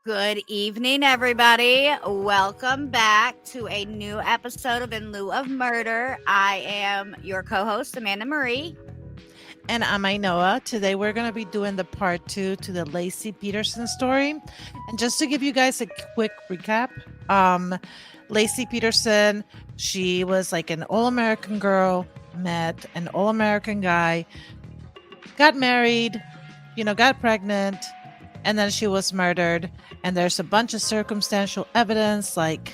Good evening, everybody. Welcome back to a new episode of In Lieu of Murder. I am your co host, Amanda Marie. And I'm Ainoa. Today we're going to be doing the part 2 to the Laci Peterson story. And just to give you guys a quick recap, Laci Peterson, she was like an all-American girl, met an all-American guy, got married, got pregnant, and then she was murdered. And there's a bunch of circumstantial evidence like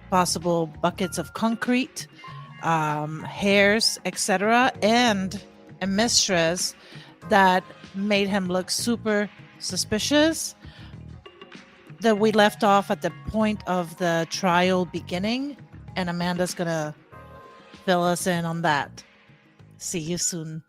possible buckets of concrete, hairs, etc., and a mistress that made him look super suspicious. That we left off at the point of the trial beginning, and Amanda's gonna fill us in on that. See you soon.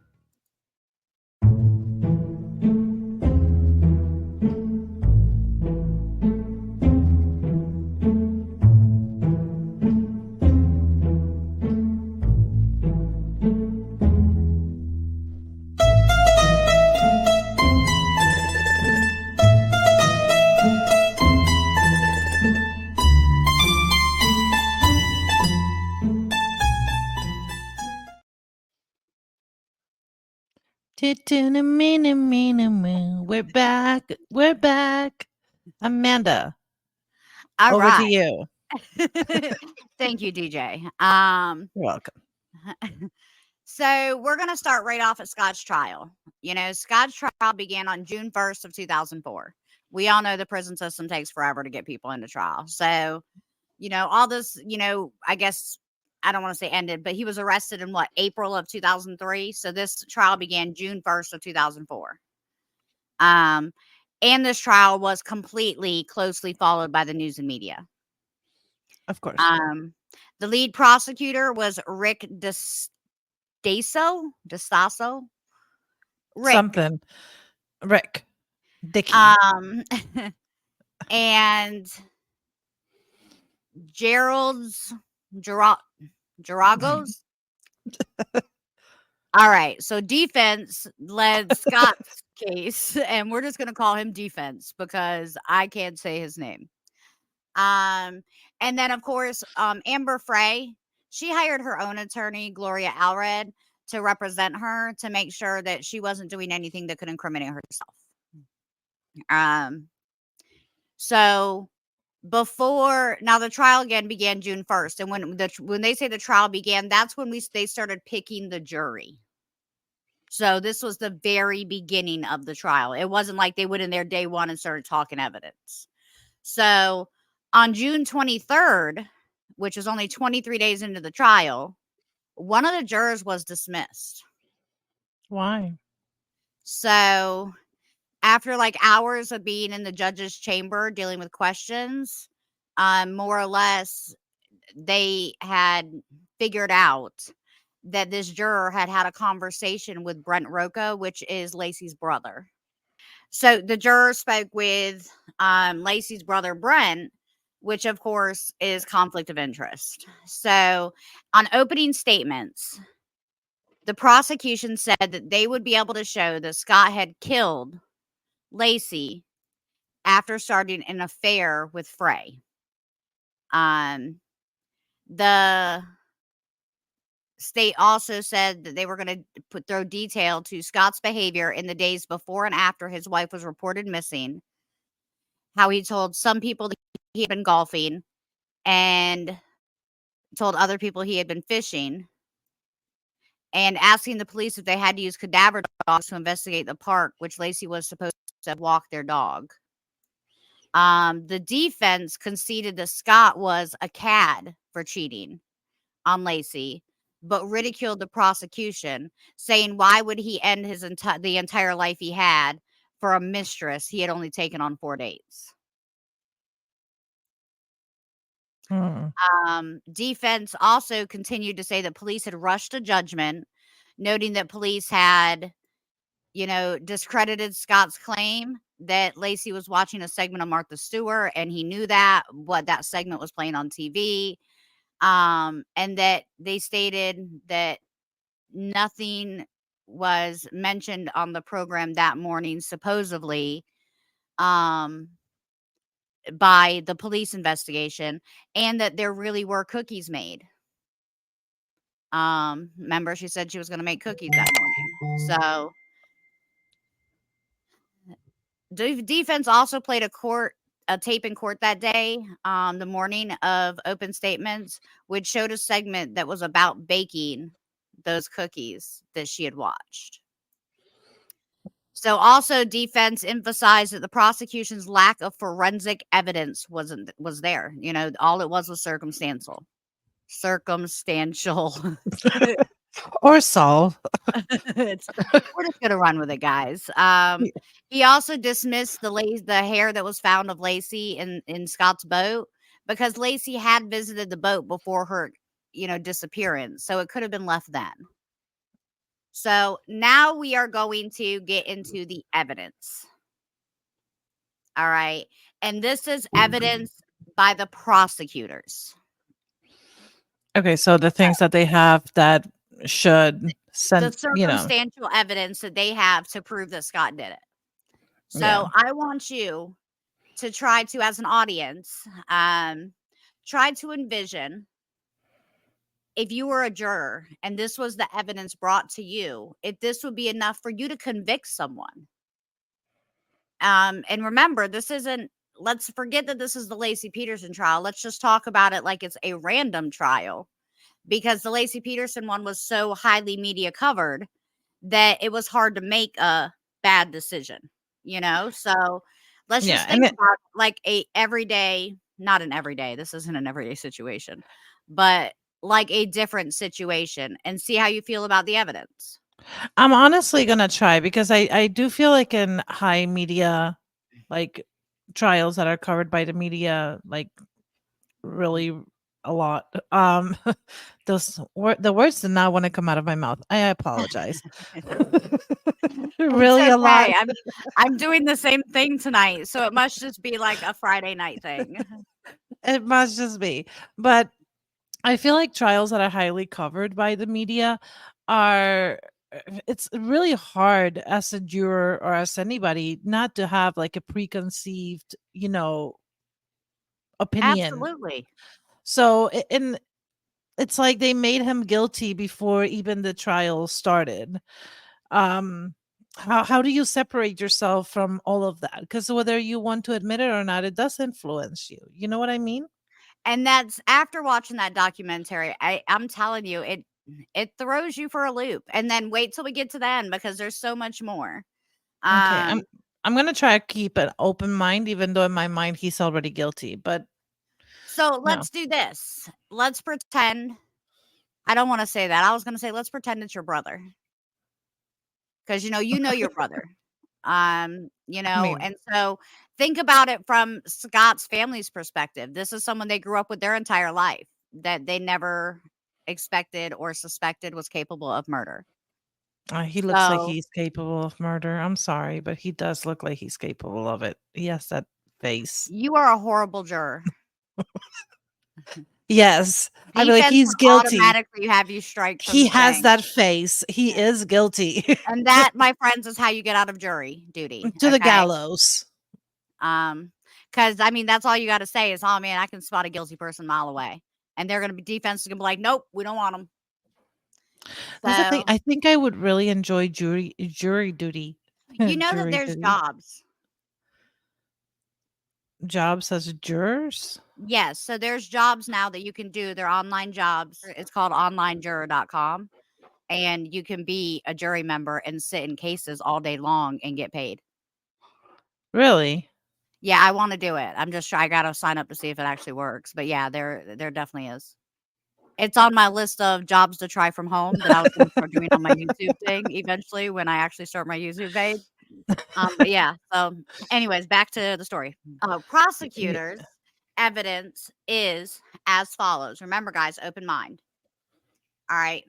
We're back. We're back. Amanda, All over to right. you. Thank you, DJ. You're welcome. So we're going to start right off at Scott's trial. Scott's trial began on June 1st of 2004. We all know the prison system takes forever to get people into trial. So, all this, I guess I don't want to say ended, but he was arrested in April of 2003. So this trial began June 1st of 2004. And this trial was completely closely followed by the news and media. Of course. The lead prosecutor was Rick DeStasso. Rick. Something. Rick. Dicky. And Geragos. All right. So defense led Scott's case, and we're just going to call him defense because I can't say his name. And then, of course, Amber Frey, she hired her own attorney, Gloria Allred, to represent her to make sure that she wasn't doing anything that could incriminate herself. So now the trial again began June 1st. And when they say the trial began, that's when they started picking the jury. So this was the very beginning of the trial. It wasn't like they went in there day one and started talking evidence. So on June 23rd, which was only 23 days into the trial, one of the jurors was dismissed. Why? So after hours of being in the judge's chamber dealing with questions, more or less, they had figured out that this juror had a conversation with Brent Roca, which is Laci's brother. So the juror spoke with Laci's brother, Brent, which, of course, is conflict of interest. So on opening statements, the prosecution said that they would be able to show that Scott had killed Laci after starting an affair with Frey. The state also said that they were going to throw detail to Scott's behavior in the days before and after his wife was reported missing, how he told some people that he had been golfing and told other people he had been fishing, and asking the police if they had to use cadaver dogs to investigate the park, which Laci was supposed to walk their dog. The defense conceded that Scott was a cad for cheating on Laci, but ridiculed the prosecution, saying why would he end the entire life he had for a mistress he had only taken on 4 dates. Defense also continued to say that police had rushed a judgment, noting that police had, discredited Scott's claim that Laci was watching a segment of Martha Stewart, and he knew what that segment was playing on TV. And that they stated that nothing was mentioned on the program that morning, supposedly, by the police investigation, and that there really were cookies made. Remember she said she was gonna make cookies that morning. So, defense also played a tape in court that day, the morning of open statements, which showed a segment that was about baking those cookies that she had watched. So, also defense emphasized that the prosecution's lack of forensic evidence was there. You know, all it was circumstantial. Circumstantial. Or Saul. We're just gonna run with it, guys. He also dismissed the hair that was found of Laci in Scott's boat, because Laci had visited the boat before her, disappearance, so it could have been left then. So now we are going to get into the evidence. All right, and this is evidence by the prosecutors. Okay, so the things that they have that should The send, circumstantial evidence that they have to prove that Scott did it. So yeah. I want you to try to, as an audience, try to envision if you were a juror and this was the evidence brought to you, if this would be enough for you to convict someone. And remember, let's forget that this is the Laci Peterson trial. Let's just talk about it like it's a random trial, because the Laci Peterson one was so highly media covered that it was hard to make a bad decision, So let's Yeah, just think about like a everyday, not an everyday, this isn't an everyday situation, but like a different situation, and see how you feel about the evidence. I'm honestly gonna try, because I do feel like in high media, like trials that are covered by the media, like really a lot. The words did not want to come out of my mouth. I apologize. It's Really a lot. okay. I'm doing the same thing tonight, so it must just be like a Friday night thing. It must just be. But I feel like trials that are highly covered by the media are it's really hard as a juror or as anybody not to have like a preconceived, opinion. Absolutely. So and it's like they made him guilty before even the trial started. Um how do you separate yourself from all of that? Because whether you want to admit it or not, it does influence you. You know what I mean? And that's after watching that documentary, I'm telling you, it throws you for a loop. And then wait till we get to the end, because there's so much more. Okay, Um, I'm gonna try to keep an open mind, even though in my mind he's already guilty. But so no, let's do this. Let's pretend. I don't want to say that. I was going to say let's pretend it's your brother, because you know your brother. I mean, And so think about it from Scott's family's perspective. This is someone they grew up with their entire life, that they never expected or suspected was capable of murder. he looks like So he's capable of murder. I'm sorry, but he does look like he's capable of it. He has that face. you are a horrible juror. Yes, I'd be like, Defense he's would guilty. automatically have you strike from He the has thing. that face. He is guilty. And that, my friends, is how you get out of jury duty. To the Okay. gallows. Because I mean, that's all you got to say is, oh man, I can spot a guilty person a mile away. And they're going to be, defense is going to be like, nope, we don't want them. That's the thing. So, I think I would really enjoy jury duty. you know that Jury there's duty. jobs. Jobs as jurors? Yes. So there's jobs now that you can do. They're online jobs. It's called onlinejuror.com. And you can be a jury member and sit in cases all day long and get paid. Really? Yeah, I want to do it. I got to sign up to see if it actually works. But yeah, there definitely is. It's on my list of jobs to try from home that I was going to start doing on my YouTube thing eventually when I actually start my YouTube page. But yeah. So, anyways, back to the story. Yeah. Prosecutors' evidence is as follows. Remember, guys, open mind. All right.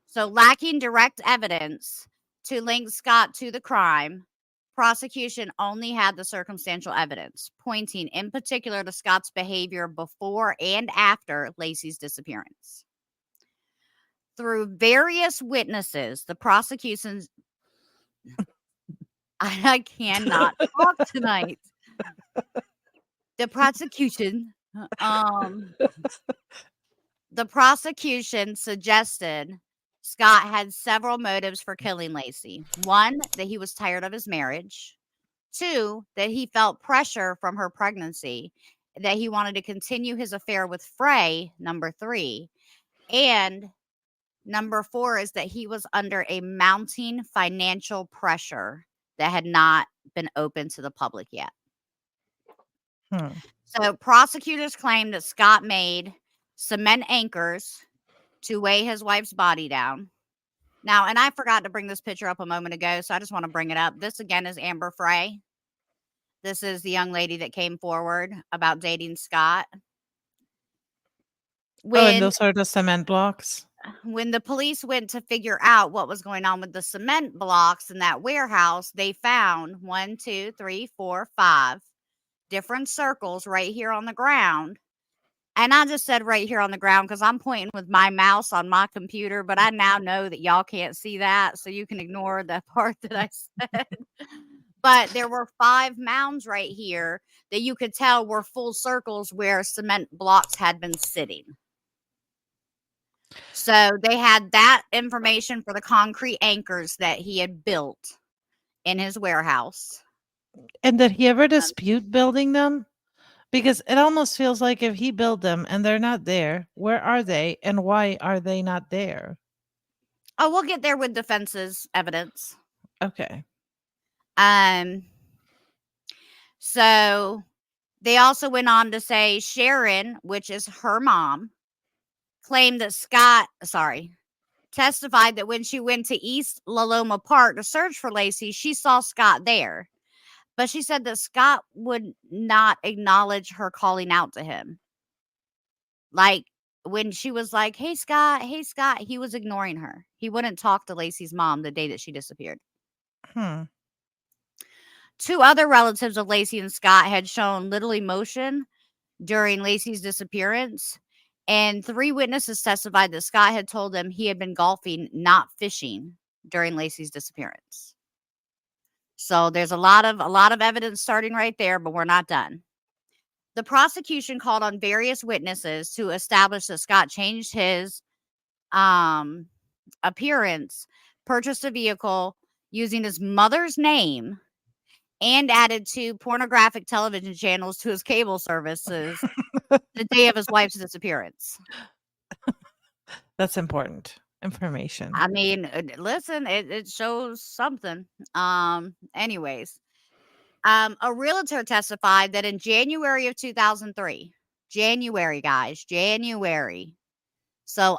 So, lacking direct evidence to link Scott to the crime, prosecution only had the circumstantial evidence, pointing in particular to Scott's behavior before and after Laci's disappearance. Through various witnesses, the prosecution's I cannot talk tonight. The prosecution, um, the prosecution suggested Scott had several motives for killing Laci. One, that he was tired of his marriage. Two, that he felt pressure from her pregnancy, that he wanted to continue his affair with Frey, number three. And number four is that he was under a mounting financial pressure that had not been open to the public yet. Hmm. So prosecutors claim that Scott made cement anchors to weigh his wife's body down. Now, and I forgot to bring this picture up a moment ago, so I just want to bring it up. This again is Amber Frey. This is the young lady that came forward about dating Scott. Oh, and When those are the cement blocks. when the police went to figure out what was going on with the cement blocks in that warehouse, they found 1, 2, 3, 4, 5 different circles right here on the ground. And I just said right here on the ground because I'm pointing with my mouse on my computer, but I now know that y'all can't see that, so you can ignore the part that I said. But there were 5 mounds right here that you could tell were full circles where cement blocks had been sitting. So they had that information for the concrete anchors that he had built in his warehouse. And did he ever dispute building them? Because it almost feels like if he built them and they're not there, where are they and why are they not there? Oh, we'll get there with defense's evidence. Okay. So they also went on to say Sharon, which is her mom, claimed that testified that when she went to East Laloma Park to search for Laci, she saw Scott there. But she said that Scott would not acknowledge her calling out to him. Like when she was like, hey, Scott, he was ignoring her. He wouldn't talk to Laci's mom the day that she disappeared. Hmm. 2 other relatives of Laci and Scott had shown little emotion during Laci's disappearance. And 3 witnesses testified that Scott had told them he had been golfing, not fishing, during Laci's disappearance. So there's a lot of evidence starting right there, but we're not done. The prosecution called on various witnesses to establish that Scott changed his appearance, purchased a vehicle using his mother's name, and added 2 pornographic television channels to his cable services the day of his wife's disappearance. That's important information. I mean, listen, it shows something. Anyways, a realtor testified that in January of 2003, January, guys, January. So,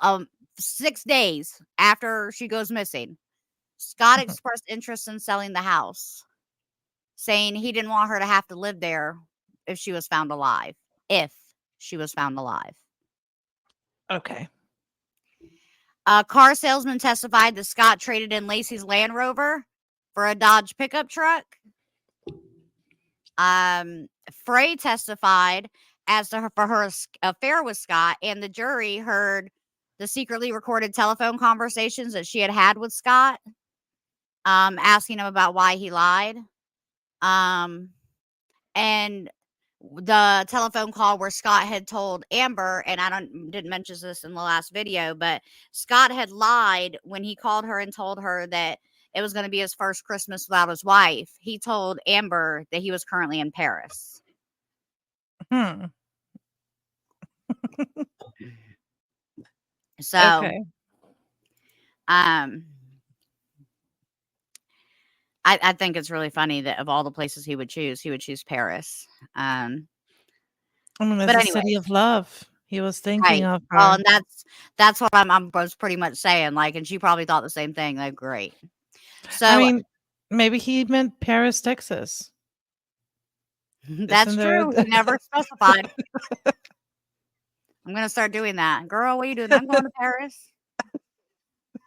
6 days after she goes missing, Scott expressed interest in selling the house, saying he didn't want her to have to live there if she was found alive. If she was found alive. Okay. A car salesman testified that Scott traded in Laci's Land Rover for a Dodge pickup truck. Frey testified as to for her affair with Scott, and the jury heard the secretly recorded telephone conversations that she had with Scott, asking him about why he lied. And the telephone call where Scott had told Amber, and I didn't mention this in the last video, but Scott had lied when he called her and told her that it was going to be his first Christmas without his wife. He told Amber that he was currently in Paris. Hmm. So, okay. I think it's really funny that of all the places he would choose Paris. I mean, it's But a anyway, city of love. He was thinking right. of Well, her. and that's what I was pretty much saying. Like, and she probably thought the same thing. Like, great. So I mean, maybe he meant Paris, Texas. that's Isn't there? true. He never specified. I'm gonna start doing that. Girl, what are you doing? I'm going to Paris,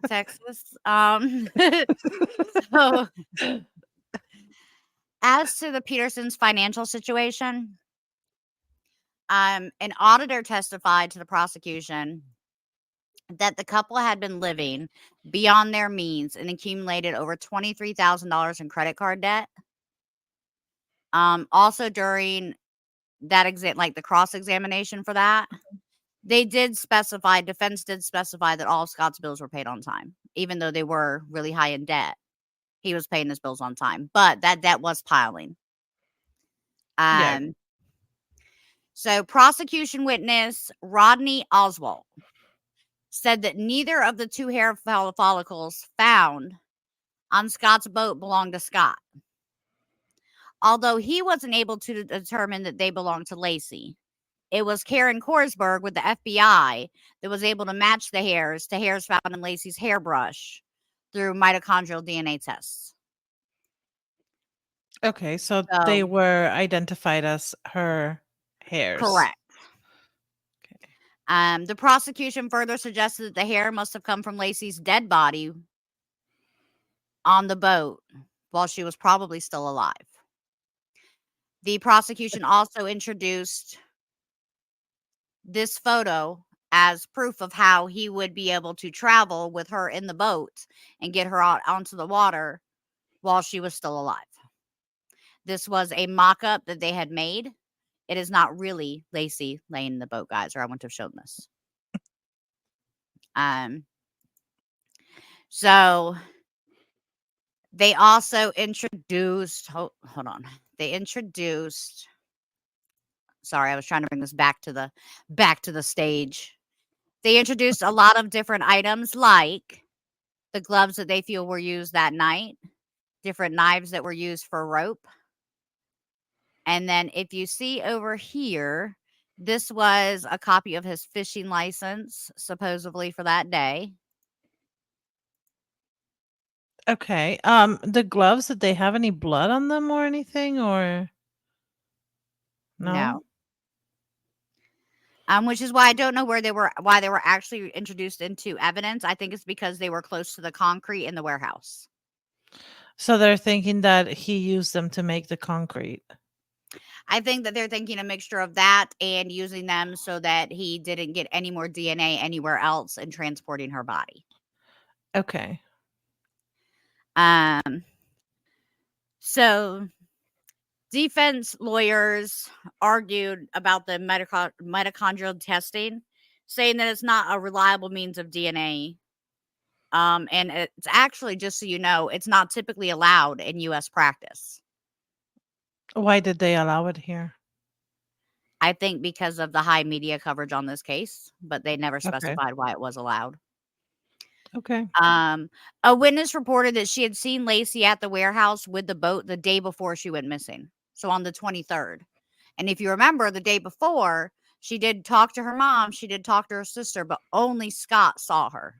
Texas. So as to the Petersons' financial situation, an auditor testified to the prosecution that the couple had been living beyond their means and accumulated over $23,000 in credit card debt. Also during like the cross-examination for that, they did specify, defense did specify that all of Scott's bills were paid on time, even though they were really high in debt. He was paying his bills on time, but that debt was piling. Yeah. So prosecution witness Rodney Oswald said that neither of the 2 hair follicles found on Scott's boat belonged to Scott, although he wasn't able to determine that they belonged to Laci. It was Karen Korsberg with the FBI that was able to match the hairs to hairs found in Laci's hairbrush through mitochondrial DNA tests. Okay, so they So, were identified as her hairs. correct. The prosecution further suggested that the hair must have come from Laci's dead body on the boat while she was probably still alive. The prosecution also introduced this photo as proof of how he would be able to travel with her in the boat and get her out onto the water while she was still alive. This was a mock-up that they had made. It is not really Laci laying in the boat, guys, or I wouldn't have shown this. So they also introduced, hold on. They introduced, sorry, I was trying to bring this back to the stage. They introduced a lot of different items like the gloves that they feel were used that night, different knives that were used for rope. And then if you see over here, this was a copy of his fishing license, supposedly for that day. Okay. The gloves, did they have any blood on them or anything, or no? No. Which is why I don't know why they were actually introduced into evidence. I think it's because they were close to the concrete in the warehouse. So they're thinking that he used them to make the concrete. I think that they're thinking a mixture of that and using them so that he didn't get any more DNA anywhere else and transporting her body. Okay. So defense lawyers argued about the mitochondrial testing, saying that it's not a reliable means of DNA. And it's actually, just so you know, it's not typically allowed in U.S. practice. Why did they allow it here? I think because of the high media coverage on this case, but they never Okay. specified why it was allowed. Okay. A witness reported that she had seen Laci at the warehouse with the boat the day before she went missing. So on the 23rd. And if you remember, the day before, she did talk to her mom, she did talk to her sister, but only Scott saw her.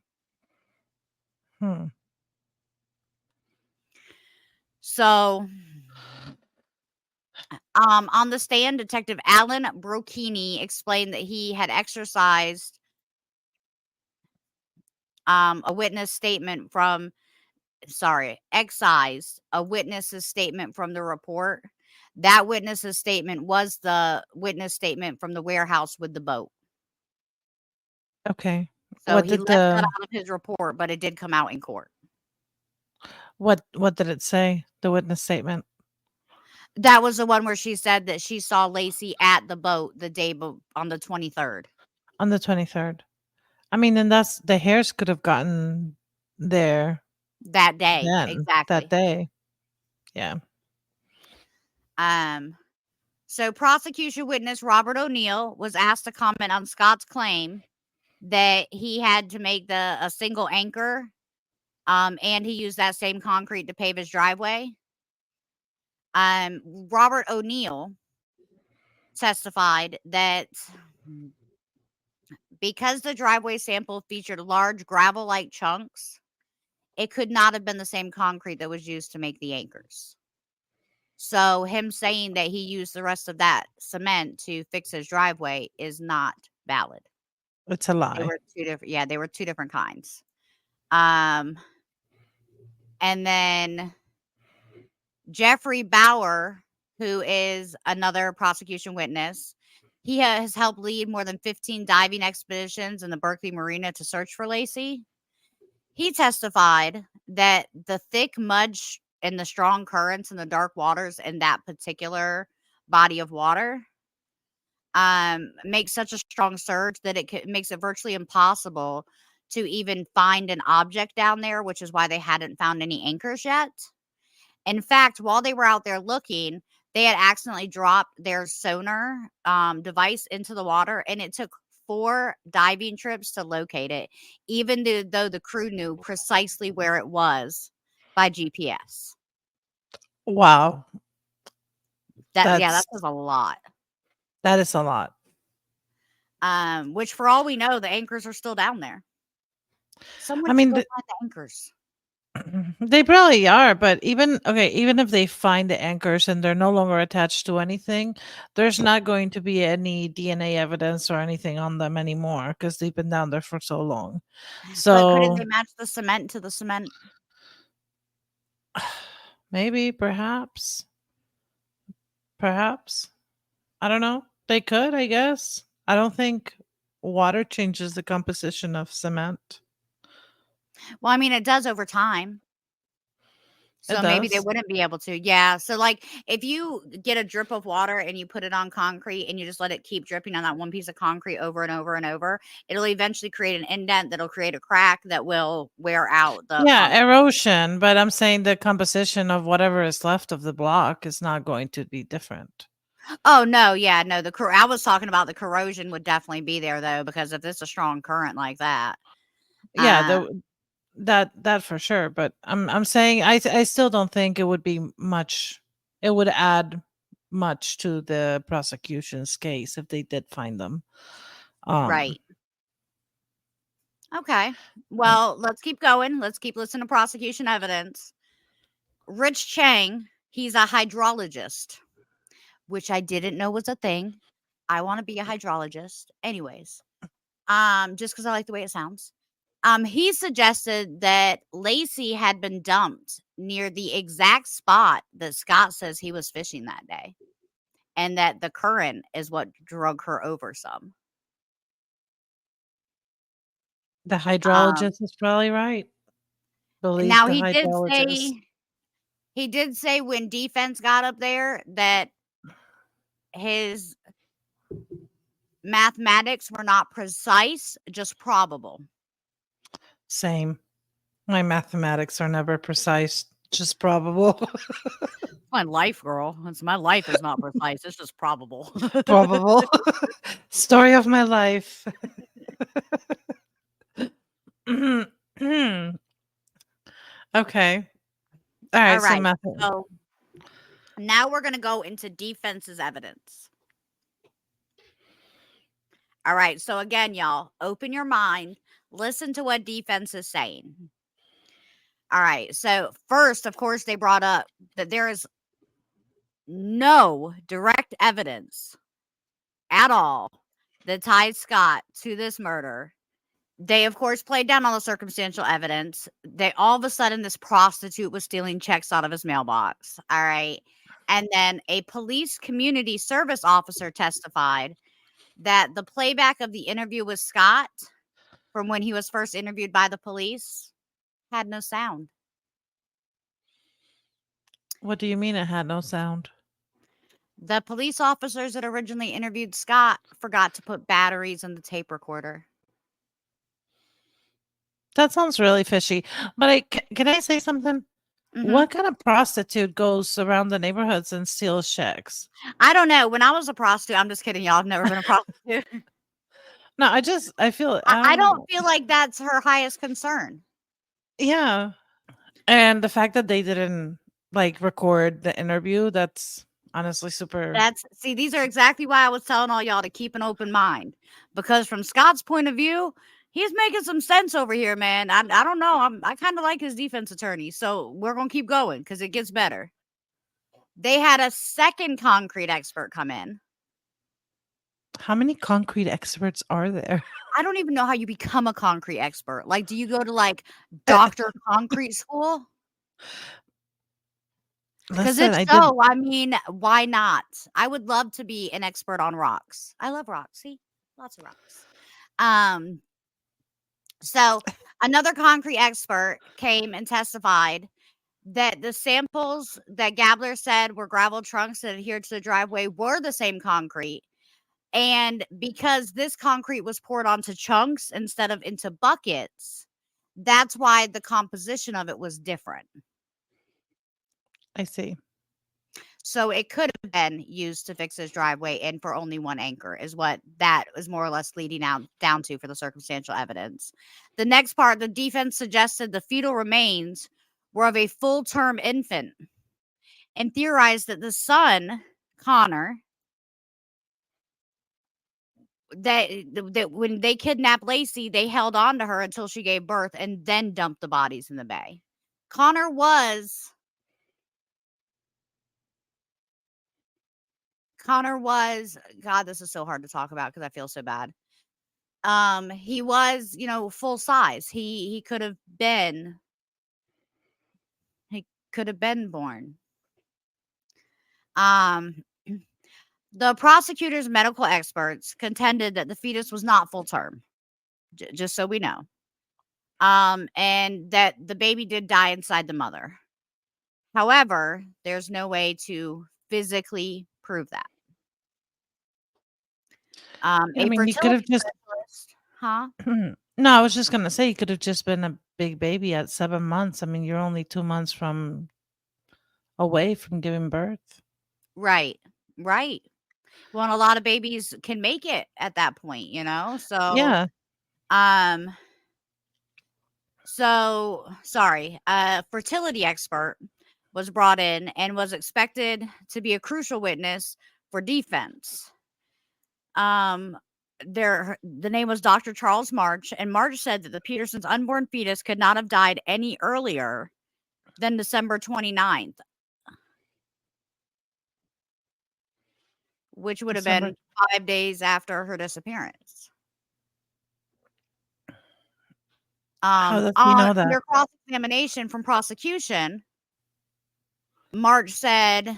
So, on the stand, Detective Alan Brocchini explained that he had excised a witness's statement from the report. That witness's statement was the witness statement from the warehouse with the boat. Okay. So What he did left that the out of his report, but it did come out in court. what did it say? The witness statement That was the one where she said that she saw Laci at the boat the day on the 23rd. on the 23rd. I mean, then that's the hairs could have gotten there That day, then, that exactly. day. Yeah. So prosecution witness Robert O'Neill was asked to comment on Scott's claim that he had to make a single anchor, and he used that same concrete to pave his driveway. Robert O'Neill testified that because the driveway sample featured large gravel-like chunks, it could not have been the same concrete that was used to make the anchors. So him saying that he used the rest of that cement to fix his driveway is not valid. It's a They lie. were two different, yeah, they were two different kinds. And then Jeffrey Bauer, who is another prosecution witness, he has helped lead more than 15 diving expeditions in the Berkeley Marina to search for Laci. He testified that the thick mud and the strong currents and the dark waters in that particular body of water makes such a strong surge that it makes it virtually impossible to even find an object down there, which is why they hadn't found any anchors yet. In fact, while they were out there looking, they had accidentally dropped their sonar device into the water, and it took 4 diving trips to locate it, even though the crew knew precisely where it was by GPS. Wow. That That's says a lot. that is a lot. Which for all we know, the anchors are still down there. I Someone should mean, go find the anchors. they probably are, but even if they find the anchors and they're no longer attached to anything, there's not going to be any DNA evidence or anything on them anymore because they've been down there for so long. But couldn't they So match the cement to the cement? maybe, perhaps, I don't know. They could, I guess. I don't think water changes the composition of cement. Well, I mean, it does over time. It So maybe they does. wouldn't be able to. Yeah. So like if you get a drip of water and you put it on concrete and you just let it keep dripping on that one piece of concrete over and over and over, it'll eventually create an indent that'll create a crack that will wear out the Yeah, concrete. erosion, but I'm saying the composition of whatever is left of the block is not going to be different. Oh no, yeah, no, I was talking about the corrosion would definitely be there though, because if it's a strong current like that. Yeah, Uh that for sure, but I'm saying I still don't think it would be much. It would add much to the prosecution's case if they did find them. Um, right. Okay. Well, let's keep going. Let's keep listening to prosecution evidence. Rich Chang, he's a hydrologist, which I didn't know was a thing. I want to be a hydrologist. Anyways, just because I like the way it sounds. He suggested that Laci had been dumped near the exact spot that Scott says he was fishing that day, and that the current is what drug her over some. the Um, hydrologist is probably right. Believes now the hydrologist. he did say when defense got up there that his mathematics were not precise, just probable. Same. My mathematics are never precise, just probable. My life, girl. My life is not precise. It's just probable. Probable. Story of my life. Okay. All All right. So right. method. So now we're going to go into defense's evidence. All right. So again, y'all, open your mind. Listen to what defense is saying. All right. So first, of course, they brought up that there is no direct evidence at all that ties Scott to this murder. They, of course, played down all the circumstantial evidence. They all of a sudden, this prostitute was stealing checks out of his mailbox. All right. And then a police community service officer testified that the playback of the interview with Scott from when he was first interviewed by the police had no sound. What do you mean it had no sound? The police officers that originally interviewed Scott forgot to put batteries in the tape recorder. That sounds really fishy. But can I say something? Hmm. What kind of prostitute goes around the neighborhoods and steals checks? I don't know. When I was a prostitute, I'm just kidding, y'all. I've never been a prostitute. No, I feel I I don't don't know. feel like that's her highest concern. Yeah. And the fact that they didn't like record the interview, that's honestly super. See, these are exactly why I was telling all y'all to keep an open mind. Because from Scott's point of view, he's making some sense over here, man. I don't know. I kind of like his defense attorney. So we're gonna keep going because it gets better. They had a second concrete expert come in. How many concrete experts are there? I don't even know how you become a concrete expert. Like, do you go to like Dr. Concrete school? Because Listen, if I did. so, I mean, why not? I would love to be an expert on rocks. I love rocks. See, lots of rocks. Um, so another concrete expert came and testified that the samples that Gabler said were gravel trunks that adhered to the driveway were the same concrete, And because this concrete was poured onto chunks instead of into buckets, that's why the composition of it was different. I see. So it could have been used to fix his driveway and for only one anchor is what that is more or less leading out down to for the circumstantial evidence. The next part, the defense suggested the fetal remains were of a full-term infant and theorized that the son, Connor, that when they kidnapped Laci, they held on to her until she gave birth and then dumped the bodies in the bay. Connor was God, this is so hard to talk about because I feel so bad. He was, full size. He could have been born. Um the prosecutor's medical experts contended that the fetus was not full term, just so we know. And that the baby did die inside the mother. However, there's no way to physically prove that. Yeah, I A mean, he could fertility have just. specialist, huh? No, I was just gonna say he could have just been a big baby at 7 months. I mean, you're only 2 months from away from giving birth. Right, right. Well, and a lot of babies can make it at that point. Yeah. Um, sorry. A fertility expert was brought in and was expected to be a crucial witness for defense. Um, the name was Dr. Charles March, and March said that the Peterson's unborn fetus could not have died any earlier than December 29th, which would have December. been 5 days after her disappearance. How does he On know that? under cross-examination from prosecution, March said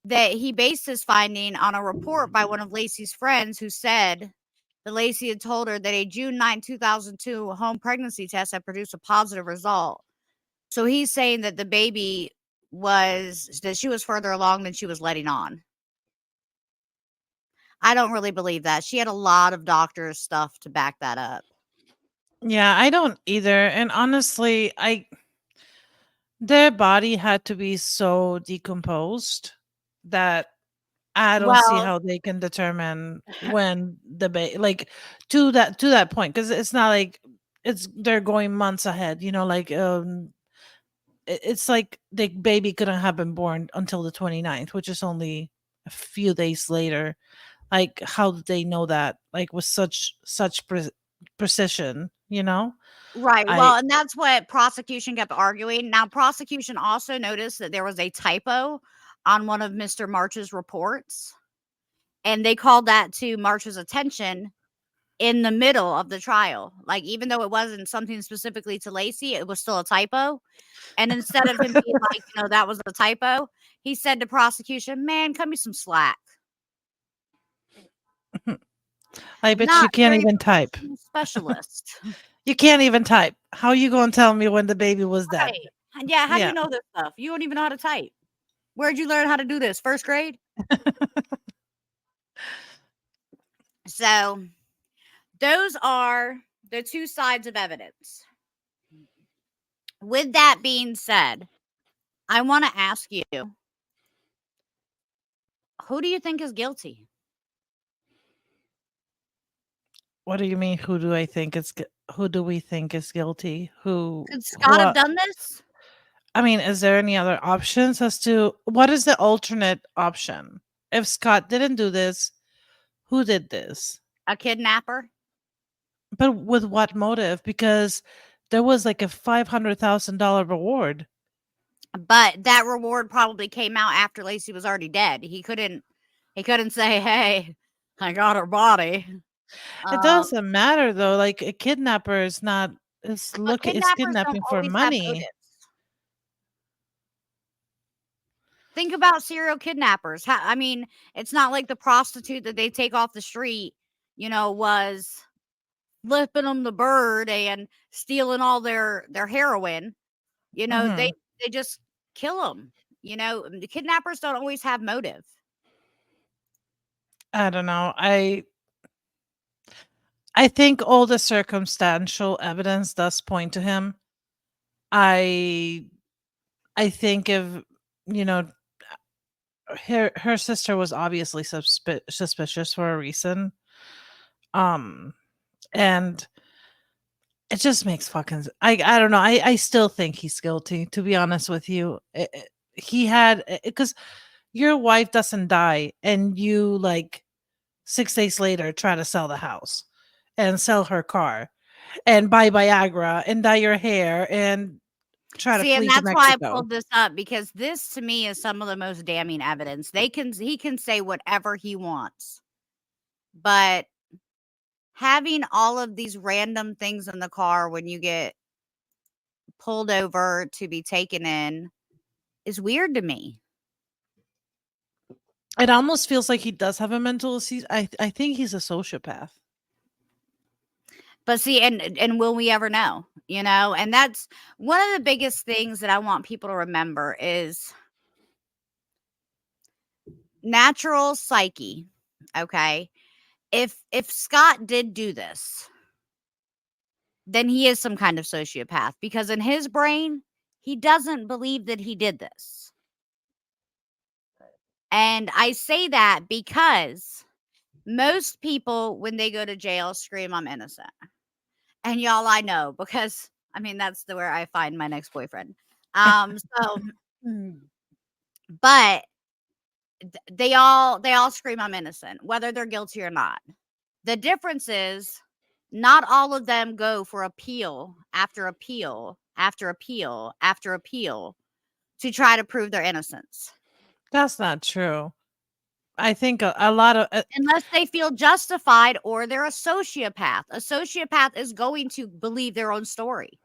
that he based his finding on a report by one of Laci's friends who said that Laci had told her that a June 9, 2002 home pregnancy test had produced a positive result. So he's saying that she was further along than she was letting on. I don't really believe that. She had a lot of doctor's stuff to back that up. Yeah, I don't either. And honestly, their body had to be so decomposed that I don't see Well, how they can determine when the like to that point, because it's not like they're going months ahead, like it's like the baby couldn't have been born until the 29th, which is only a few days later. Like, how did they know that, like, with such precision, right. I Well, and that's what prosecution kept arguing. Now, prosecution also noticed that there was a typo on one of Mr. March's reports, and they called that to March's attention in the middle of the trial. Like, even though it wasn't something specifically to Laci, it was still a typo. And instead of him being like, that was a typo, he said to prosecution, man, cut me some slack. I bet Not you can't very even type. specialist. You can't even type. How you gonna tell me when the baby was dead? Right. And yeah, how do you Yeah. know this stuff? You don't even know how to type. Where'd you learn how to do this? First grade? So those are the two sides of evidence. With that being said, I want to ask you, who do you think is guilty? What do you mean? Who do we think is guilty? Could Who Scott have done this? I mean, is there any other options as to what is the alternate option? If Scott didn't do this, who did this? A kidnapper? But with what motive? Because there was like a $500,000 reward. But that reward probably came out after Laci was already dead. He couldn't say, "Hey, I got her body." It Um, doesn't matter though. Like, a kidnapper is not but it's kidnappers don't kidnapping for always have money. motives. Think about serial kidnappers. I mean, it's not like the prostitute that they take off the street, was flipping them the bird and stealing all their heroin. Hmm. They just kill them. The kidnappers don't always have motive. I don't know. I think all the circumstantial evidence does point to him. I I think if you know her sister was obviously suspicious for a reason. Um and it just makes fucking I don't know. I still think he's guilty, to be honest with you. He had because your wife doesn't die and you like 6 days later try to sell the house and sell her car and buy Viagra and dye your hair and try to See, and flee to that's why I Mexico. pulled this up because this to me is some of the most damning evidence. He can say whatever he wants. But having all of these random things in the car when you get pulled over to be taken in is weird to me. It almost feels like he does have a mental disease. I think he's a sociopath. But see, and will we ever know? You know, and that's one of the biggest things that I want people to remember is natural psyche. Okay. If Scott did do this, then he is some kind of sociopath because in his brain, he doesn't believe that he did this. And I say that because most people, when they go to jail, scream, I'm innocent. And y'all, I know because I mean, that's where I find my next boyfriend. So, mm, but they all scream, I'm innocent, whether they're guilty or not. The difference is not all of them go for appeal after appeal after appeal after appeal to try to prove their innocence. That's not true. I think a lot of Unless they feel justified or they're a sociopath. A sociopath is going to believe their own story.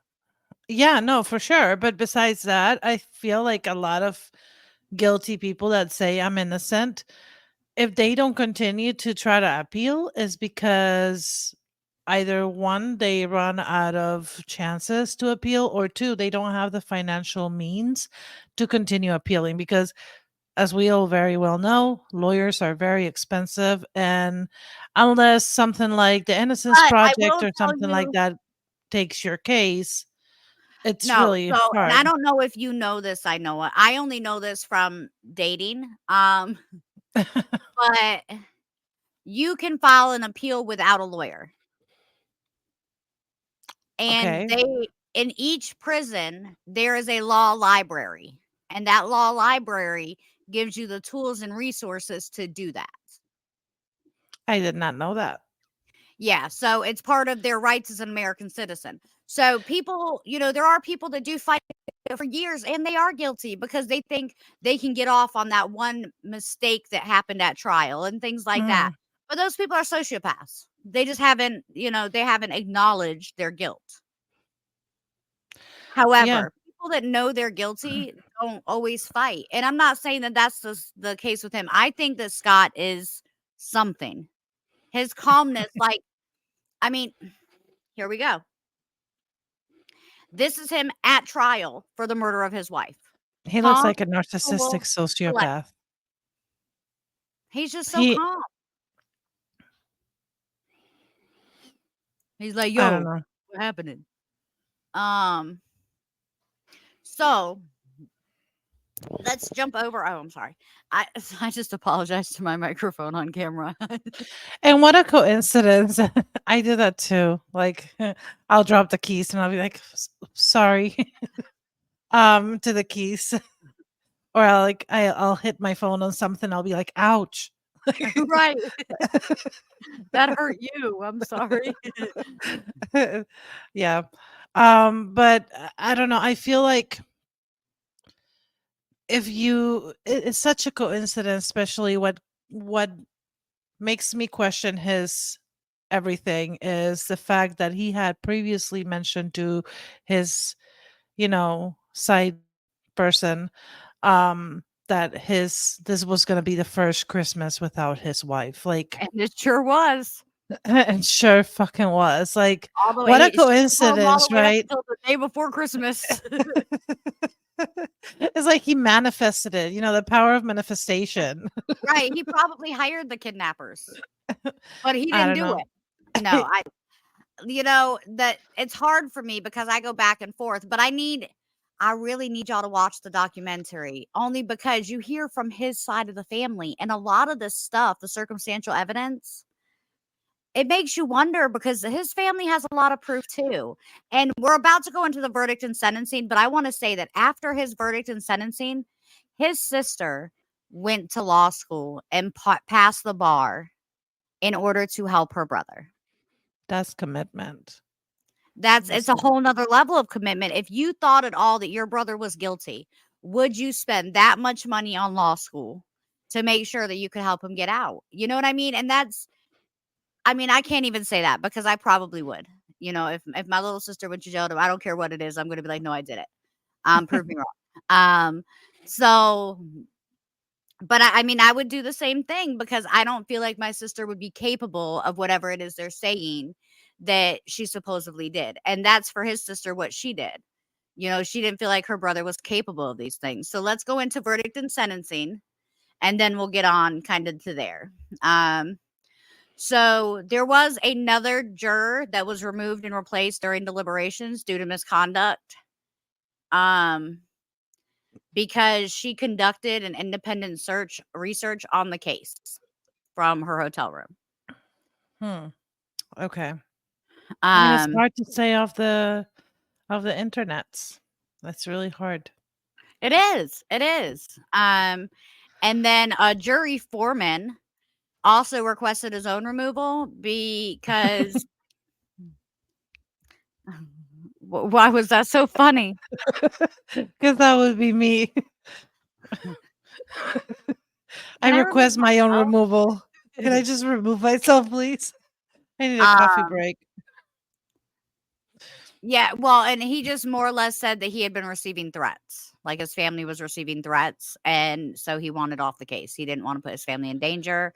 yeah, no, for sure. But besides that, I feel like a lot of guilty people that say I'm innocent, if they don't continue to try to appeal, is because either one, they run out of chances to appeal, or two, they don't have the financial means to continue appealing. Because, as we all very well know, lawyers are very expensive. And unless something like the Innocence But I Project will or tell something like you that takes your case, it's no. really So, and I hard. don't know if you know this, I know it. I only know this from dating. But you can file an appeal without a lawyer. And Okay. they in each prison, there is a law library, and that law library gives you the tools and resources to do that. I did not know that. Yeah, so it's part of their rights as an American citizen. So people, there are people that do fight for years and they are guilty because they think they can get off on that one mistake that happened at trial and things like that. Mm, But those people are sociopaths. They just haven't, they haven't acknowledged their guilt. yeah. However, people that know they're guilty don't always fight. And I'm not saying that that's the case with him. I think that Scott is something. His calmness, like, I mean, here we go. This is him at trial for the murder of his wife. He looks Calm, like a narcissistic cool, collect. sociopath. He's just so He calm. He's like, I don't "Yo, know. what happening?" Um, so let's jump over. Oh, I'm sorry. I I just apologized to my microphone on camera. And what a coincidence. I do that too. Like I'll drop the keys and I'll be like, Sorry." To the keys. Or I'll hit my phone on something. I'll be like, "Ouch." Right. That hurt you. I'm sorry. Yeah. But I don't know. I feel like if it's such a coincidence, especially what makes me question his everything is the fact that he had previously mentioned to his, side person, that his this was going to be the first Christmas without his wife. Like, And it sure was. and sure fucking was. Like, All the what a way she was home all coincidence, the way up right? until the day before Christmas. It's like he manifested it, the power of manifestation. Right, he probably hired the kidnappers, but he I didn't don't do know. it. No, that it's hard for me because I go back and forth, but I really need y'all to watch the documentary only because you hear from his side of the family and a lot of this stuff, the circumstantial evidence, it makes you wonder because his family has a lot of proof too. And we're about to go into the verdict and sentencing, but I want to say that after his verdict and sentencing, his sister went to law school and passed the bar in order to help her brother. That's commitment. It's a Listen. whole nother level of commitment. If you thought at all that your brother was guilty, would you spend that much money on law school to make sure that you could help him get out? You know what I mean? And I can't even say that because I probably would. If my little sister went to jail, I don't care what it is. I'm going to be like, no, I did it. Prove me wrong. Um, so, but I would do the same thing because I don't feel like my sister would be capable of whatever it is they're saying that she supposedly did. And that's for his sister what she did. She didn't feel like her brother was capable of these things. So let's go into verdict and sentencing, and then we'll get on kind of to there. So there was another juror that was removed and replaced during deliberations due to misconduct. Because she conducted an independent research on the case from her hotel room. Okay. It's Um, hard to say off the internets. That's really hard. it is. It is. And then a jury foreman also requested his own removal because why was that so funny? Because that would be me. I Can I remove request my own myself? removal. Can I just remove myself, please? I need a coffee Um, break. yeah, well, and he just more or less said that he had been receiving threats. Like his family was receiving threats, and so he wanted off the case. He didn't want to put his family in danger.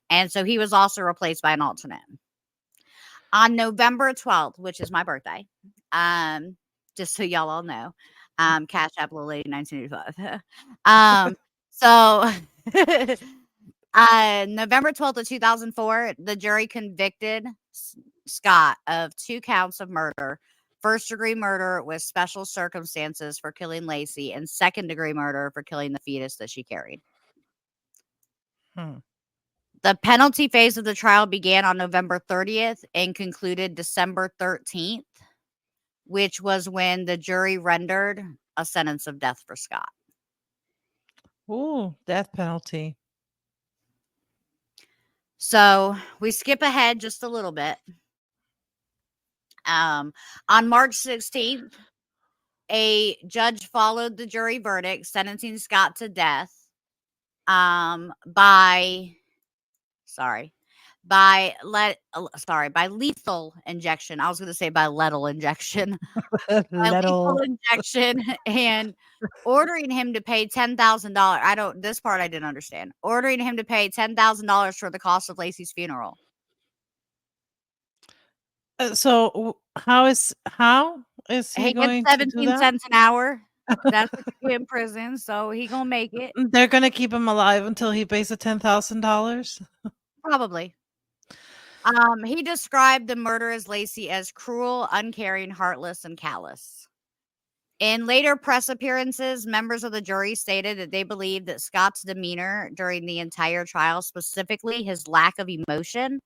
And so he was also replaced by an alternate. On November 12th, which is my birthday, just so y'all all know, Cash App Little Lady 1985. So November 12th of 2004, the jury convicted Scott of 2 counts of murder, first-degree murder with special circumstances for killing Laci, and second-degree murder for killing the fetus that she carried. Hmm. The penalty phase of the trial began on November 30th and concluded December 13th, which was when the jury rendered a sentence of death for Scott. Ooh, death penalty. So we skip ahead just a little bit. On March 16th, a judge followed the jury verdict, sentencing Scott to death by lethal injection. I was going to say by lethal injection. By lethal Little. injection and ordering him to pay $10,000. This part I didn't understand. Ordering him to pay $10,000 for the cost of Laci's funeral. So how is he He gets going to do 17 that? cents an hour. That's what you get in prison, so he gonna make it. They're gonna keep him alive until he pays the $10,000. Probably. He described the murderous Laci as cruel, uncaring, heartless, and callous. In later press appearances, members of the jury stated that they believed that Scott's demeanor during the entire trial, specifically his lack of emotion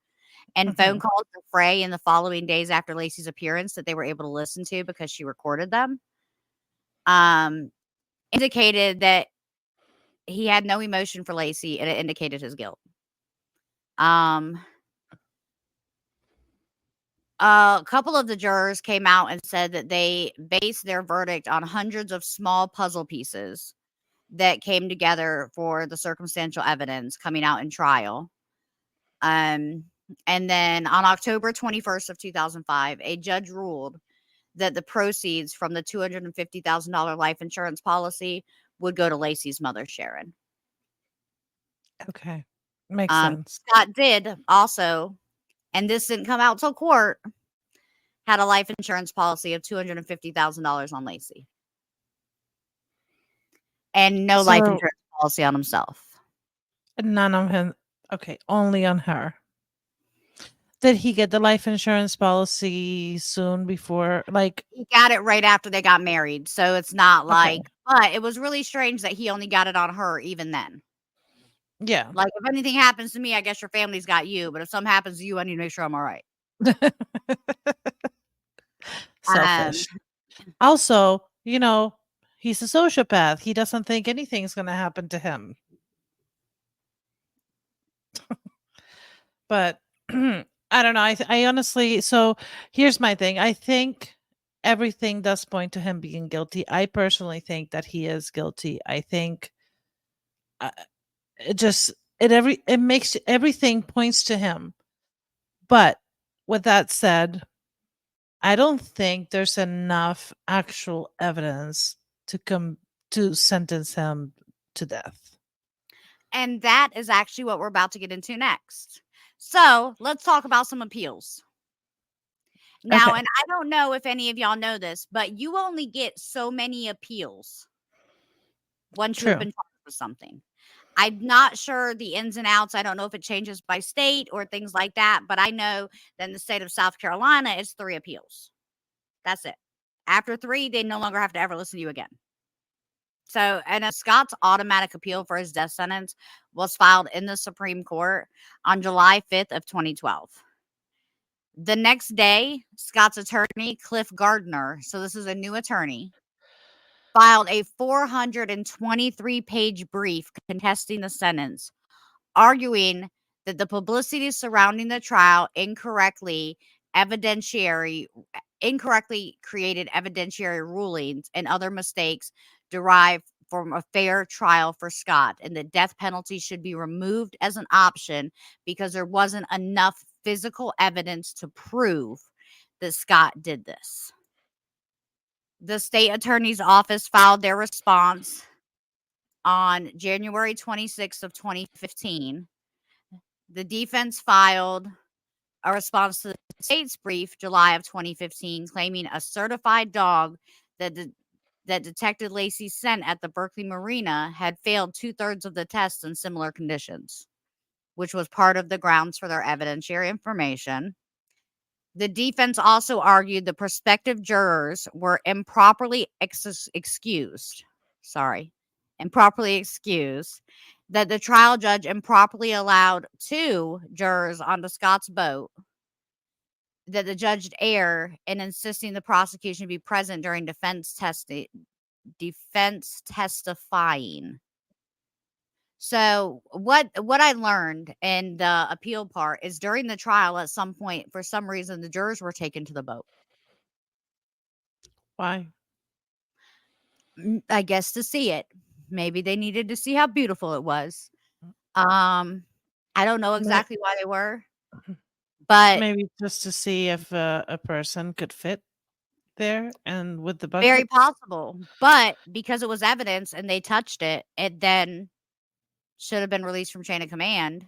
and phone calls to Frey in the following days after Laci's appearance that they were able to listen to because she recorded them, indicated that he had no emotion for Laci, and it indicated his guilt. A couple of the jurors came out and said that they based their verdict on hundreds of small puzzle pieces that came together for the circumstantial evidence coming out in trial. And then on October 21st of 2005, a judge ruled that the proceeds from the $250,000 life insurance policy would go to Laci's mother, Sharon. Okay. Makes sense. Scott did also, and this didn't come out till court, had a life insurance policy of $250,000 on Laci. and no life So insurance policy on himself. none of him. Okay, only on her. Did he get the life insurance policy soon before? Like, He got it right after they got married, so it's not okay, like, but it was really strange that he only got it on her even then. yeah. Like, if anything happens to me, I guess your family's got you, but if something happens to you, I need to make sure I'm alright. Um, Selfish. Also, he's a sociopath. He doesn't think anything's going to happen to him. But I don't know. I honestly, so here's my thing. I think everything does point to him being guilty. I personally think that he is guilty. I think uh, it just it makes everything points to him. But with that said, I don't think there's enough actual evidence to come to sentence him to death. and that is actually what we're about to get into next. So, let's talk about some appeals. Now, Okay, and I don't know if any of y'all know this, but you only get so many appeals once you have true. been charged with something. I'm not sure the ins and outs. I don't know if it changes by state or things like that, but I know that in the state of South Carolina, it's 3 appeals. That's it. After 3, they no longer have to ever listen to you again. So, and Scott's automatic appeal for his death sentence was filed in the Supreme Court on July 5th of 2012. The next day, Scott's attorney, Cliff Gardner, so this is a new attorney, filed a 423-page brief contesting the sentence, arguing that the publicity surrounding the trial incorrectly created evidentiary rulings and other mistakes derived from a fair trial for Scott, and the death penalty should be removed as an option because there wasn't enough physical evidence to prove that Scott did this. The state attorney's office filed their response on January 26th of 2015. The defense filed a response to the state's brief July of 2015, claiming a certified dog that Detective Laci sent at the Berkeley Marina had failed 2/3 of the tests in similar conditions, which was part of the grounds for their evidentiary information. The defense also argued the prospective jurors were improperly excused. Improperly excused. That the trial judge improperly allowed 2 jurors onto Scott's boat. That the judge erred in insisting the prosecution be present during defense testifying. So what I learned in the appeal part is during the trial at some point, for some reason, the jurors were taken to the boat. Why? I guess to see it. Maybe they needed to see how beautiful it was. Um, I don't know May- exactly why they were, but Maybe just to see if a person could fit there and with the very bucket. possible. But because it was evidence and they touched it, it then should have been released from chain of command.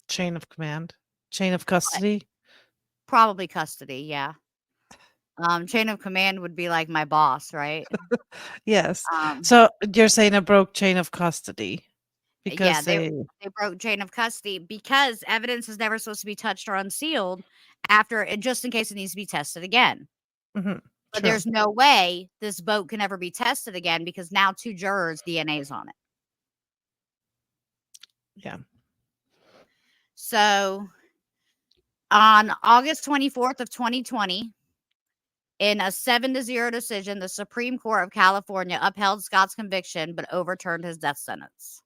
Chain of command, chain of But custody. probably custody, yeah. Chain of command would be like my boss, right? Yes. Um, So you're saying a broke chain of custody yeah, because they broke chain of custody because evidence is never supposed to be touched or unsealed after it, just in case it needs to be tested again. Mhm, But true. there's no way this boat can ever be tested again because now 2 jurors' DNA is on it. Yeah. So on August 24th of 2020, in a 7-0 decision, the Supreme Court of California upheld Scott's conviction but overturned his death sentence.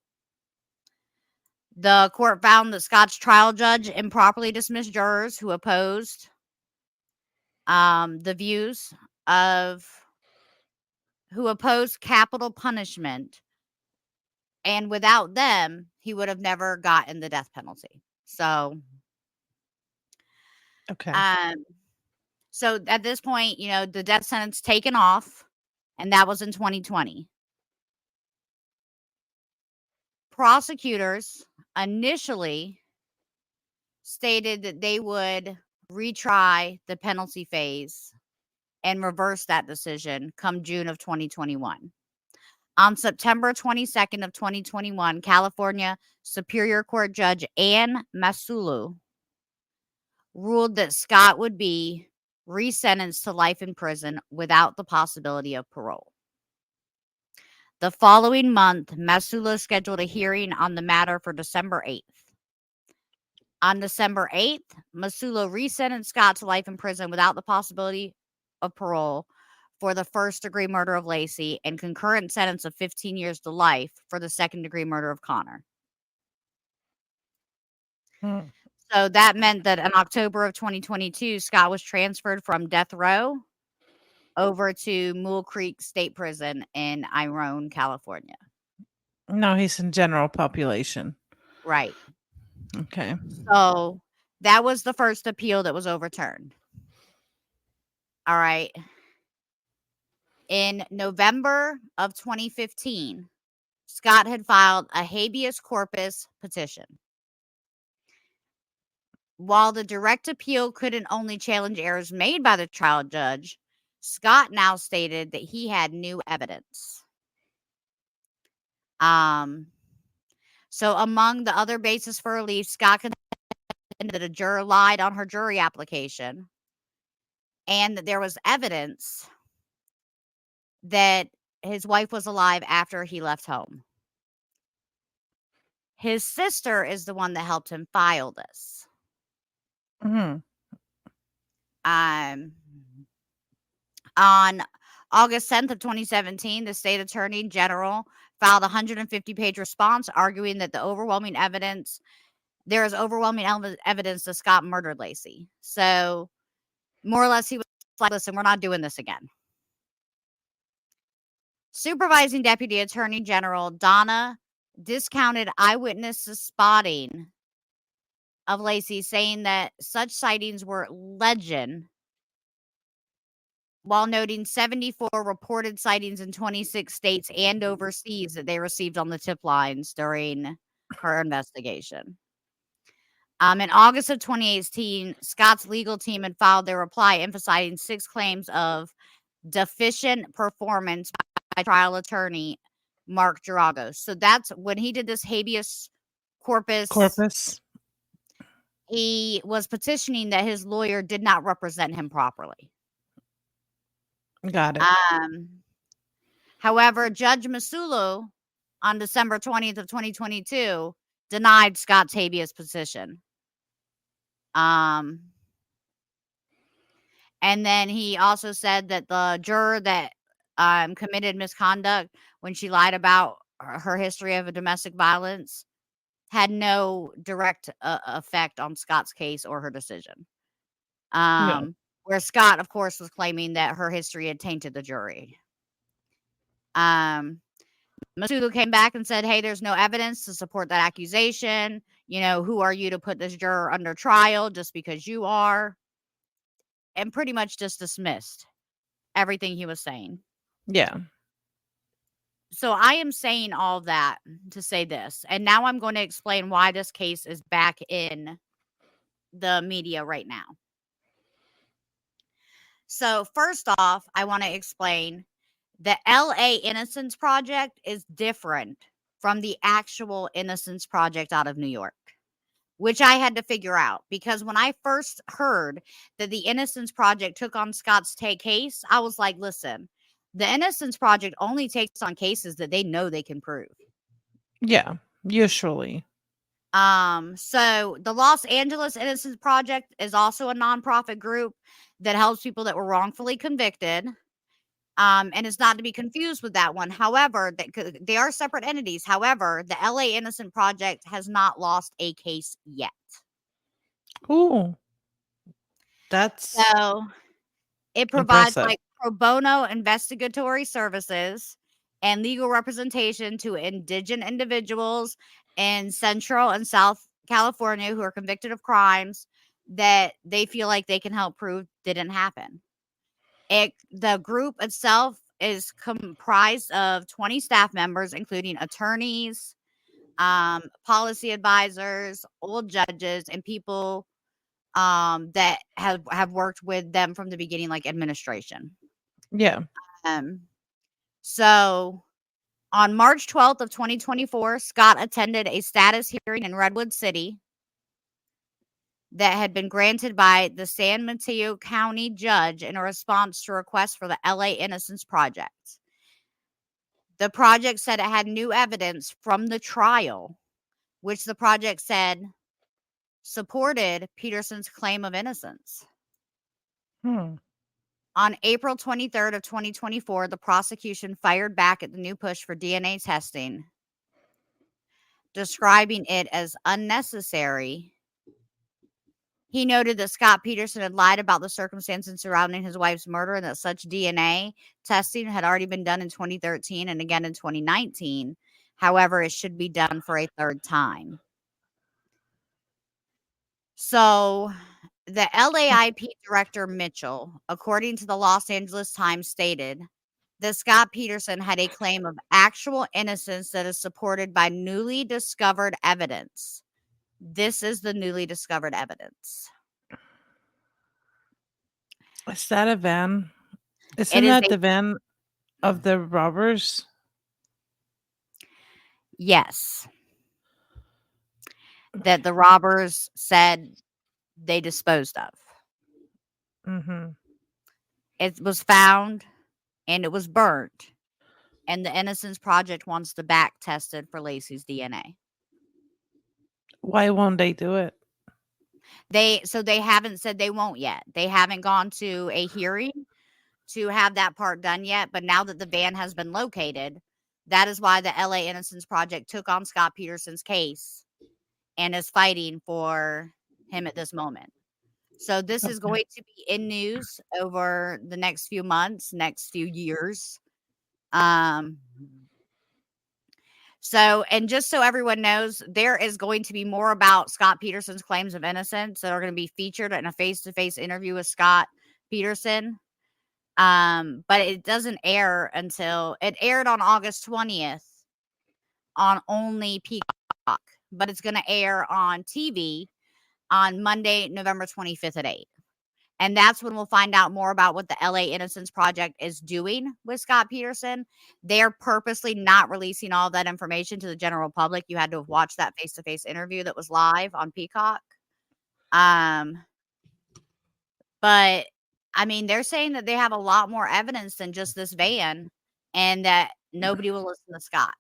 The court found that Scott's trial judge improperly dismissed jurors who opposed the views of who opposed capital punishment, and without them, he would have never gotten the death penalty. So, Okay. um, so at this point, the death sentence taken off, and that was in 2020. Prosecutors initially stated that they would retry the penalty phase and reverse that decision come June of 2021. On September 22nd of 2021, California Superior Court Judge Ann Masulu ruled that Scott would be resentenced to life in prison without the possibility of parole. The following month, Masulu scheduled a hearing on the matter for December 8th. On December 8th, Masulu resentenced Scott to life in prison without the possibility of parole for the first-degree murder of Laci and concurrent sentence of 15 years to life for the second-degree murder of Connor. Hmm. So that meant that in October of 2022, Scott was transferred from death row over to Mule Creek State Prison in Ione, California. No, he's in general population. Right. Okay. So that was the first appeal that was overturned. All right. In November of 2015, Scott had filed a habeas corpus petition. While the direct appeal couldn't only challenge errors made by the trial judge, Scott now stated that he had new evidence. So among the other bases for relief, Scott contended that a juror lied on her jury application and that there was evidence that his wife was alive after he left home. His sister is the one that helped him file this. Mhm. On August 10th of 2017, the state attorney general filed a 150-page response arguing that there is overwhelming evidence that Scott murdered Laci. So more or less he was like, listen, we're not doing this again. Supervising Deputy Attorney General Donna discounted eyewitness spotting of Laci, saying that such sightings were legend, while noting 74 reported sightings in 26 states and overseas that they received on the tip lines during her investigation. In August of 2018, Scott's legal team had filed their reply emphasizing 6 claims of deficient performance by trial attorney Mark Geragos. So that's when he did this habeas corpus. He was petitioning that his lawyer did not represent him properly. Got it. However, Judge Masulu on December 20th of 2022 denied Scott's habeas petition. And then he also said that the juror that committed misconduct when she lied about her history of a domestic violence had no direct effect on Scott's case or her decision. No. Where Scott, of course, was claiming that her history had tainted the jury. Masulu came back and said, hey, there's no evidence to support that accusation. You know, who are you to put this juror under trial just because you are? And pretty much just dismissed everything he was saying. Yeah. So I am saying all that to say this. And now I'm going to explain why this case is back in the media right now. So first off, I want to explain the LA Innocence Project is different from the actual Innocence Project out of New York, which I had to figure out because when I first heard that the Innocence Project took on Scott's case, I was like, listen, the Innocence Project only takes on cases that they know they can prove. Yeah, usually. So the Los Angeles Innocence Project is also a nonprofit group that helps people that were wrongfully convicted. And it's not to be confused with that one. However, they are separate entities. However, the LA Innocent Project has not lost a case yet. Ooh. That's So it provides impressive. like pro bono investigatory services and legal representation to indigent individuals in Central and South California who are convicted of crimes that they feel like they can help prove didn't happen. The group itself is comprised of 20 staff members, including attorneys, policy advisors, old judges, and people that have worked with them from the beginning, like administration. Yeah. So On March 12th of 2024, Scott attended a status hearing in Redwood City that had been granted by the San Mateo County judge in a response to a request for the LA Innocence Project. The project said it had new evidence from the trial, which the project said supported Peterson's claim of innocence. On April 23rd of 2024, the prosecution fired back at the new push for DNA testing, describing it as unnecessary. He noted that Scott Peterson had lied about the circumstances surrounding his wife's murder and that such DNA testing had already been done in 2013 and again in 2019. However, it should be done for a third time. So the LAIP director, Mitchell, according to the Los Angeles Times, stated that Scott Peterson had a claim of actual innocence that is supported by newly discovered evidence. This is the newly discovered evidence. Is that a van? It Isn't is that the van of the robbers? Yes. That the robbers said they disposed of. Mm-hmm. It was found and it was burnt. And the Innocence Project wants to back test it for Laci's DNA. Why won't they do it? They haven't said they won't yet. They haven't gone to a hearing to have that part done yet. But now that the van has been located, that is why the LA Innocence Project took on Scott Peterson's case and is fighting for him at this moment. So this is going to be in news over the next few months, next few years. So, and just so everyone knows, there is going to be more about Scott Peterson's claims of innocence that are going to be featured in a face-to-face interview with Scott Peterson. But it doesn't air until it aired on August 20th on only Peacock, but it's going to air on TV on Monday, November 25th at 8. And that's when we'll find out more about what the LA Innocence Project is doing with Scott Peterson. They're purposely not releasing all that information to the general public. You had to have watched that face-to-face interview that was live on Peacock. But I mean, they're saying that they have a lot more evidence than just this van and that nobody will listen to Scott.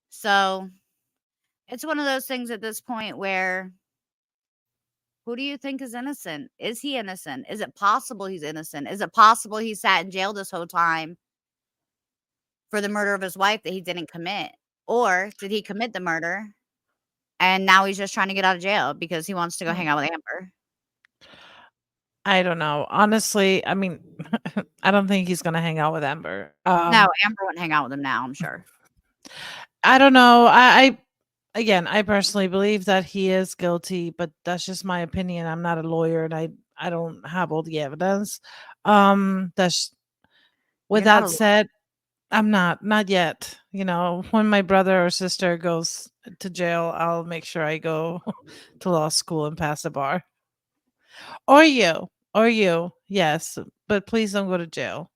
So it's one of those things at this point where who do you think is innocent? Is he innocent? Is it possible he's innocent? Is it possible he sat in jail this whole time for the murder of his wife that he didn't commit? Or did he commit the murder and now he's just trying to get out of jail because he wants to go hang out with Amber? I don't know. Honestly, I mean, I don't think he's gonna hang out with Amber. No, Amber wouldn't hang out with him now, I'm sure. I don't know. I again, I personally believe that he is guilty, but that's just my opinion. I'm not a lawyer, and I don't have all the evidence. That's with You're not that a said, I'm not yet. You know, when my brother or sister goes to jail, I'll make sure I go to law school and pass the bar. Or you, yes, but please don't go to jail.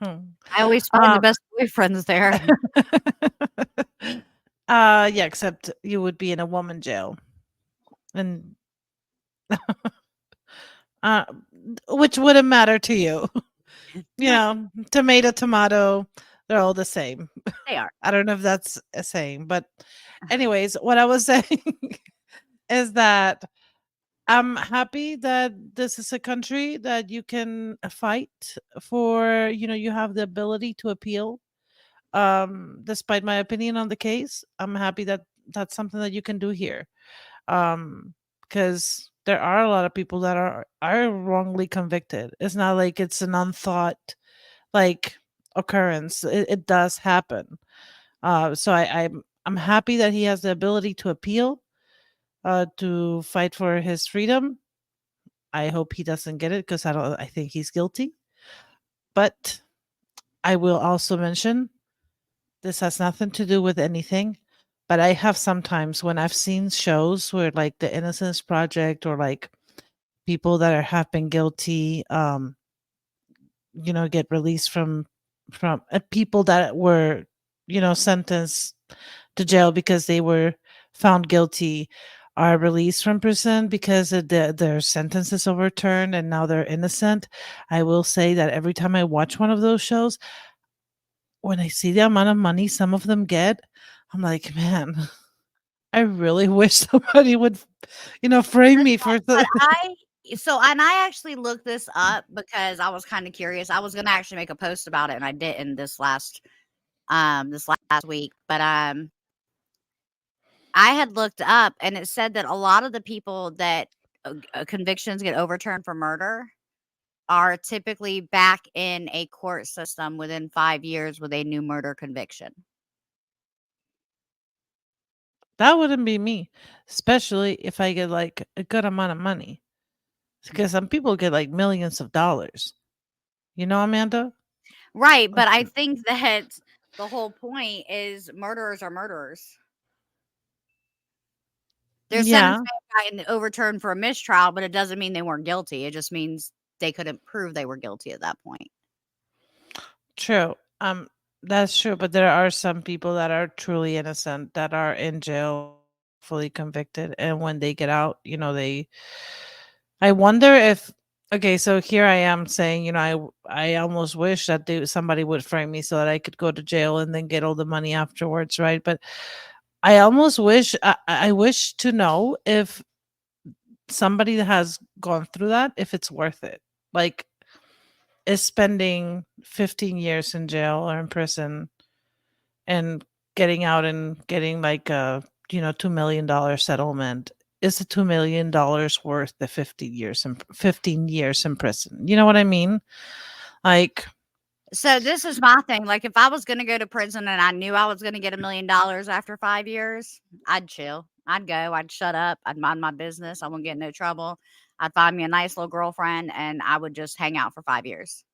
I always find the best boyfriends there. Yeah, except you would be in a woman jail. And which wouldn't matter to you. You know, tomato, they're all the same. They are. I don't know if that's a saying, but anyways, what I was saying is that I'm happy that this is a country that you can fight for, you know, you have the ability to appeal. Despite my opinion on the case, I'm happy that that's something that you can do here. Because there are a lot of people that are wrongly convicted. It's not like it's an unthought like occurrence. It does happen. So I'm happy that he has the ability to appeal, to fight for his freedom. I hope he doesn't get it because I think he's guilty. But I will also mention this has nothing to do with anything. But I have sometimes when I've seen shows where like the Innocence Project or like people that have been guilty, get released from people that were sentenced to jail because they were found guilty are released from prison because their sentence is overturned and now they're innocent. I will say that every time I watch one of those shows, when I see the amount of money some of them get, I'm like, man, I really wish somebody would, frame me for But the. I actually looked this up because I was kind of curious. I was gonna actually make a post about it, and I didn't this last week. But I had looked up, and it said that a lot of the people that convictions get overturned for murder are typically back in a court system within 5 years with a new murder conviction. That wouldn't be me, especially if I get like a good amount of money. Because some people get like millions of dollars. You know, Amanda? Right, but I think that the whole point is murderers are murderers. Their sentence Yeah, may have gotten overturned for a mistrial, but it doesn't mean they weren't guilty. It just means they couldn't prove they were guilty at that point. true. That's true. But there are some people that are truly innocent that are in jail, fully convicted, and when they get out, they. I wonder if. Okay, so here I am saying, I almost wish that somebody would frame me so that I could go to jail and then get all the money afterwards, right? But I almost wish I wish to know if somebody that has gone through that, if it's worth it. Like, is spending 15 years in jail or in prison and getting out and getting like a $2 million settlement, is the $2 million worth the 15 years in prison? You know what I mean? Like, So this is my thing. Like, if I was going to go to prison and I knew I was going to get $1 million after 5 years, I'd chill. I'd go. I'd shut up. I'd mind my business. I wouldn't get in no trouble. I'd find me a nice little girlfriend and I would just hang out for 5 years.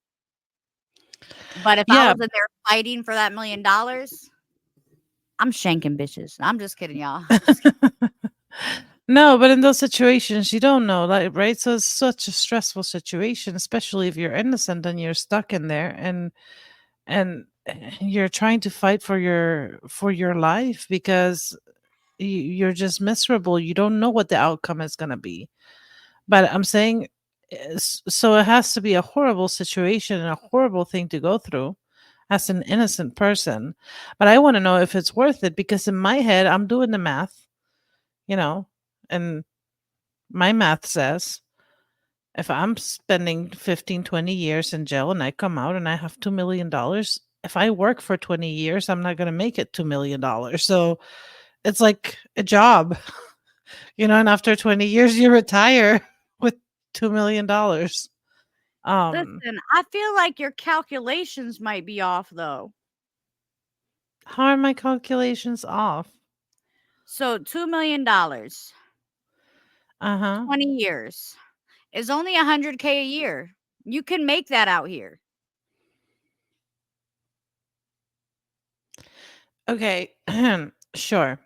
But if I yeah. was in there fighting for that $1 million, I'm shanking bitches. I'm just kidding, y'all. No, but in those situations, you don't know, like, right? So it's such a stressful situation, especially if you're innocent and you're stuck in there, and you're trying to fight for your life because you're just miserable. You don't know what the outcome is going to be. But I'm saying, so it has to be a horrible situation and a horrible thing to go through as an innocent person. But I want to know if it's worth it, because in my head, I'm doing the math, and my math says if I'm spending 15, 20 years in jail and I come out and I have $2 million, if I work for 20 years, I'm not going to make it $2 million. So it's like a job, and after 20 years, you retire with $2 million. Listen, I feel like your calculations might be off, though. How are my calculations off? So $2 million, Uh-huh. 20 years is only $100K a year. You can make that out here. Okay. Sure.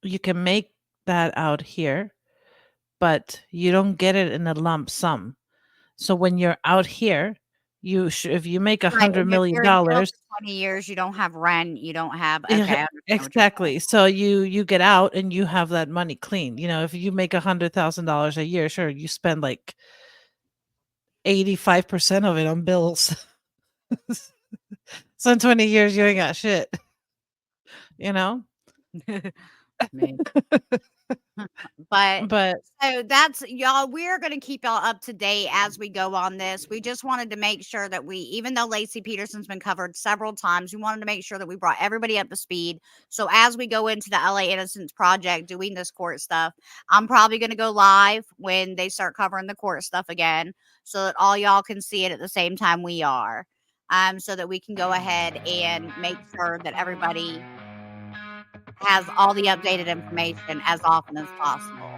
You can make that out here, but you don't get it in a lump sum. So when you're out here, if you make Right, $100 and if million you're in jail dollars, for 20 years, you don't have rent, you don't have okay, I yeah, understand what you're saying. exactly. So you get out and you have that money clean. If you make $100,000 a year, sure, you spend like 85% of it on bills. So in 20 years, you ain't got shit. You know. Me. But But so that's y'all, we're going to keep y'all up to date as we go on this. We just wanted to make sure that even though Laci Peterson's been covered several times, we wanted to make sure that we brought everybody up to speed. So as we go into the LA Innocence Project doing this court stuff, I'm probably going to go live when they start covering the court stuff again so that all y'all can see it at the same time we are. So that we can go ahead and make sure that everybody has all the updated information as often as possible.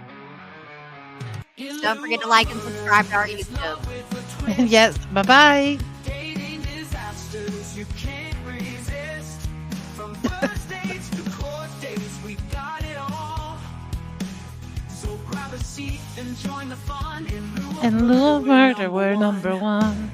So don't forget to like and subscribe to our YouTube. yes, bye-bye. Dating disasters you can't resist. From first dates to court dates, we got it all. So grab a seat and join the fun. In lieu of In lieu of murder, we're number one.